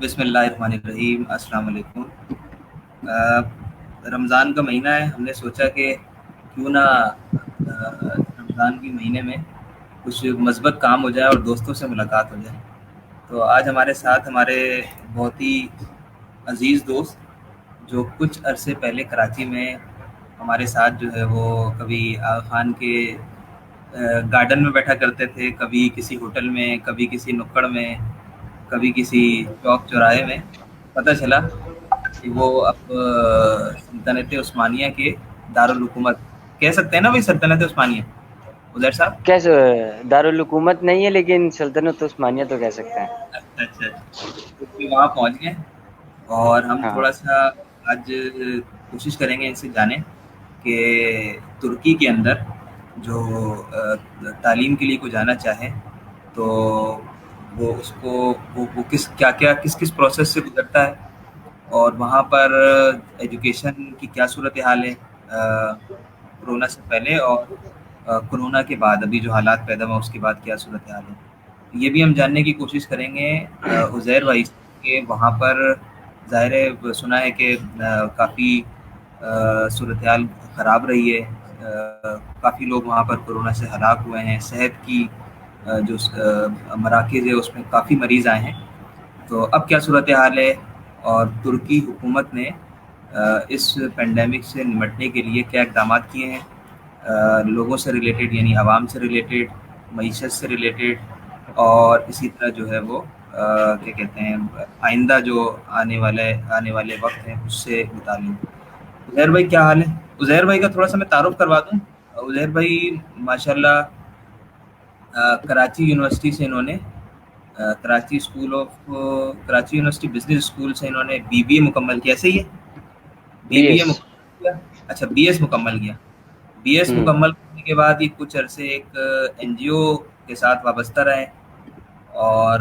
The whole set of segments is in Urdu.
بسم اللہ الرحمن الرحیم، السلام علیکم۔ رمضان کا مہینہ ہے، ہم نے سوچا کہ کیوں نہ رمضان کے مہینے میں کچھ مثبت کام ہو جائے اور دوستوں سے ملاقات ہو جائے۔ تو آج ہمارے ساتھ ہمارے بہت ہی عزیز دوست جو کچھ عرصے پہلے کراچی میں ہمارے ساتھ جو ہے وہ کبھی آغا خان کے گارڈن میں بیٹھا کرتے تھے، کبھی کسی ہوٹل میں، کبھی کسی نکڑ میں، کبھی کسی چوک چوراہے میں، پتہ چلا کہ وہ اب سلطنت عثمانیہ کے دارالحکومت کہہ سکتے ہیں نا بھائی، سلطنت عثمانیہ ادھر صاحب۔ کیسے؟ دارالحکومت نہیں ہے لیکن سلطنت عثمانیہ تو کہہ سکتے ہیں۔ اچھا اچھا اچھا، تو پھر وہاں پہنچ گئے اور ہم ہاں تھوڑا سا آج کوشش کریں گے ان سے جانیں کہ ترکی کے اندر جو تعلیم کے لیے کوئی جانا چاہے تو وہ اس کو وہ کس کیا کیا کس کس پروسیس سے گزرتا ہے، اور وہاں پر ایجوکیشن کی کیا صورتحال ہے کرونا سے پہلے، اور کرونا کے بعد ابھی جو حالات پیدا ہوا اس کے بعد کیا صورتحال ہے۔ یہ بھی ہم جاننے کی کوشش کریں گے عزیر بھائی سے کہ وہاں پر ظاہر ہے سنا ہے کہ کافی صورتحال خراب رہی ہے، کافی لوگ وہاں پر کرونا سے ہلاک ہوئے ہیں، صحت کی جو مراکز ہے اس میں کافی مریض آئے ہیں۔ تو اب کیا صورتحال ہے اور ترکی حکومت نے اس پینڈیمک سے نمٹنے کے لیے کیا اقدامات کیے ہیں، لوگوں سے ریلیٹڈ یعنی عوام سے ریلیٹڈ، معیشت سے ریلیٹڈ، اور اسی طرح جو ہے وہ کیا کہتے ہیں آئندہ جو آنے والے وقت ہیں اس سے متعلق۔ عزیر بھائی کیا حال ہے؟ عزیر بھائی کا تھوڑا سا میں تعارف کروا دوں۔ عزیر بھائی ماشاءاللہ کراچی یونیورسٹی سے انہوں نے کراچی یونیورسٹی بزنس اسکول سے انہوں نے بی بی اے مکمل کیا، صحیح ہے؟ B B B S. A مکمل کیا، اچھا بی ایس مکمل کیا۔ بی ایس ہوں مکمل کرنے کے بعد یہ کچھ عرصے ایک این جی او کے ساتھ وابستہ رہے، اور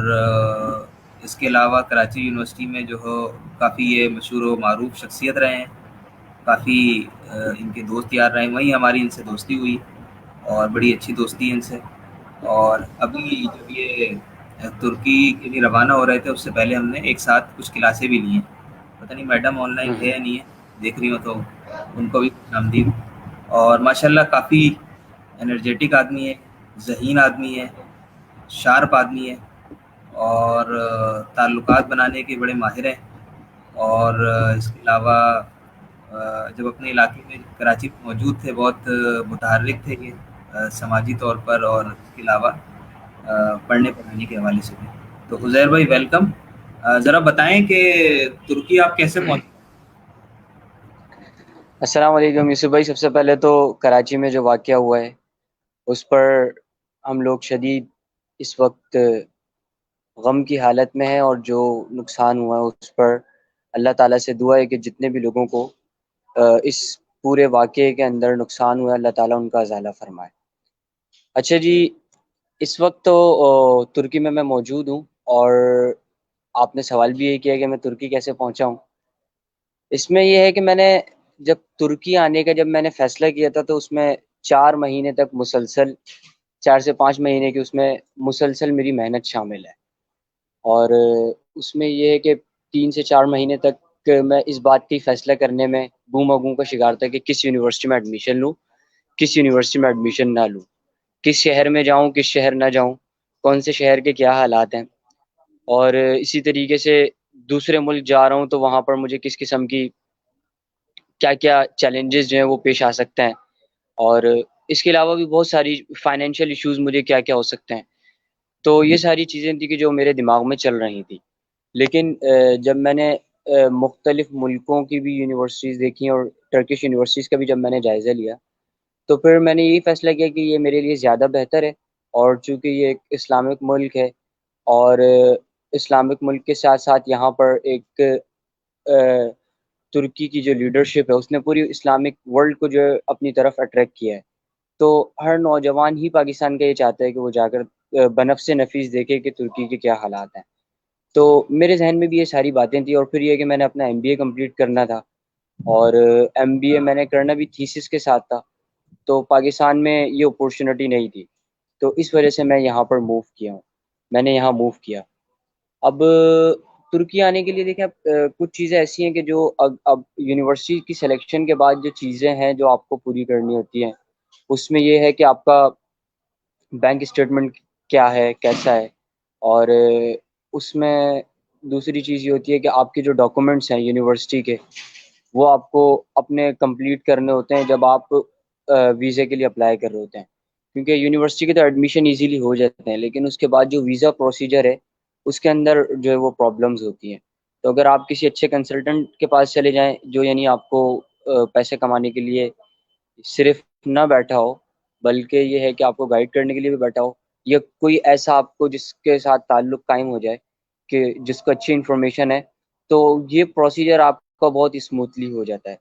اس کے علاوہ کراچی یونیورسٹی میں جو ہو کافی یہ مشہور و معروف شخصیت رہے ہیں، کافی ان کے دوست یار رہے ہیں، وہیں ہماری ان سے دوستی ہوئی اور بڑی اچھی دوستی ہے ان سے۔ اور ابھی جب یہ ترکی کے لیے روانہ ہو رہے تھے اس سے پہلے ہم نے ایک ساتھ کچھ کلاسیں بھی لی ہیں۔ پتہ نہیں میڈم آن لائن ہے ہوں یا نہیں ہے، دیکھ رہی ہو تو ان کو بھی خوش آمدید۔ اور ماشاءاللہ کافی انرجیٹک آدمی ہے، ذہین آدمی ہے، شارپ آدمی ہے، اور تعلقات بنانے کے بڑے ماہر ہیں۔ اور اس کے علاوہ جب اپنے علاقے میں کراچی میں موجود تھے بہت متحرک تھے یہ سماجی طور پر، اور اس کے علاوہ پڑھنے پڑھانے کے حوالے سے بھی۔ تو عزیر بھائی ویلکم، ذرا بتائیں کہ ترکی آپ کیسے پہنچے؟ السلام علیکم یوسف بھائی، سب سے پہلے تو کراچی میں جو واقعہ ہوا ہے اس پر ہم لوگ شدید اس وقت غم کی حالت میں ہیں، اور جو نقصان ہوا ہے اس پر اللہ تعالیٰ سے دعا ہے کہ جتنے بھی لوگوں کو اس پورے واقعے کے اندر نقصان ہوا ہے اللہ تعالیٰ ان کا ازالہ فرمائے۔ اچھا جی، اس وقت تو ترکی میں موجود ہوں، اور آپ نے سوال بھی یہ کیا کہ میں ترکی کیسے پہنچا ہوں۔ اس میں یہ ہے کہ میں نے جب ترکی آنے کا جب میں نے فیصلہ کیا تھا تو اس میں 4 مہینے تک مسلسل 4 سے 5 مہینے کی اس میں مسلسل میری محنت شامل ہے، اور اس میں یہ ہے کہ 3 سے 4 مہینے تک میں اس بات کی فیصلہ کرنے میں بوم بگوں کا شکار تھا کہ کس یونیورسٹی میں ایڈمیشن لوں، کس یونیورسٹی میں ایڈمیشن نہ لوں، کس شہر میں جاؤں، کس شہر نہ جاؤں، کون سے شہر کے کیا حالات ہیں، اور اسی طریقے سے دوسرے ملک جا رہا ہوں تو وہاں پر مجھے کس قسم کی کیا کیا چیلنجز جو ہیں وہ پیش آ سکتے ہیں، اور اس کے علاوہ بھی بہت ساری فائنینشیل ایشوز مجھے کیا کیا ہو سکتے ہیں۔ تو یہ ساری چیزیں تھیں کہ جو میرے دماغ میں چل رہی تھی، لیکن جب میں نے مختلف ملکوں کی بھی یونیورسٹیز دیکھی اور ٹرکش یونیورسٹیز کا بھی جب میں نے جائزہ لیا تو پھر میں نے یہی فیصلہ کیا کہ یہ میرے لیے زیادہ بہتر ہے، اور چونکہ یہ ایک اسلامک ملک ہے، اور اسلامک ملک کے ساتھ ساتھ یہاں پر ایک ترکی کی جو لیڈرشپ ہے اس نے پوری اسلامک ورلڈ کو جو ہے اپنی طرف اٹریکٹ کیا ہے، تو ہر نوجوان ہی پاکستان کا یہ چاہتا ہے کہ وہ جا کر بنفس نفیس دیکھے کہ ترکی کے کیا حالات ہیں۔ تو میرے ذہن میں بھی یہ ساری باتیں تھیں، اور پھر یہ کہ میں نے اپنا ایم بی اے کمپلیٹ کرنا تھا، اور ایم بی اے میں نے کرنا بھی تھیسس کے ساتھ تھا، تو پاکستان میں یہ اپورچونٹی نہیں تھی، تو اس وجہ سے میں یہاں پر موو کیا ہوں، میں نے یہاں موو کیا۔ اب ترکی آنے کے لیے دیکھیں آپ کچھ چیزیں ایسی ہیں کہ جو اب یونیورسٹی کی سلیکشن کے بعد جو چیزیں ہیں جو آپ کو پوری کرنی ہوتی ہیں، اس میں یہ ہے کہ آپ کا بینک اسٹیٹمنٹ کیا ہے، کیسا ہے، اور اس میں دوسری چیز یہ ہوتی ہے کہ آپ کے جو ڈاکومنٹس ہیں یونیورسٹی کے، وہ آپ کو اپنے کمپلیٹ کرنے ہوتے ہیں جب آپ ویزے کے لیے اپلائی کر رہے ہوتے ہیں، کیونکہ یونیورسٹی کے تو ایڈمیشن ایزیلی ہو جاتے ہیں، لیکن اس کے بعد جو ویزا پروسیجر ہے اس کے اندر جو ہے وہ پرابلمز ہوتی ہیں. تو اگر آپ کسی اچھے کنسلٹنٹ کے پاس چلے جائیں جو یعنی آپ کو پیسے کمانے کے لیے صرف نہ بیٹھا ہو، بلکہ یہ ہے کہ آپ کو گائیڈ کرنے کے لیے بھی بیٹھا ہو، یا کوئی ایسا آپ کو جس کے ساتھ تعلق قائم ہو جائے کہ جس کو اچھی انفارمیشن ہے، تو یہ پروسیجر آپ کا بہت اسموتھلی ہو جاتا ہے.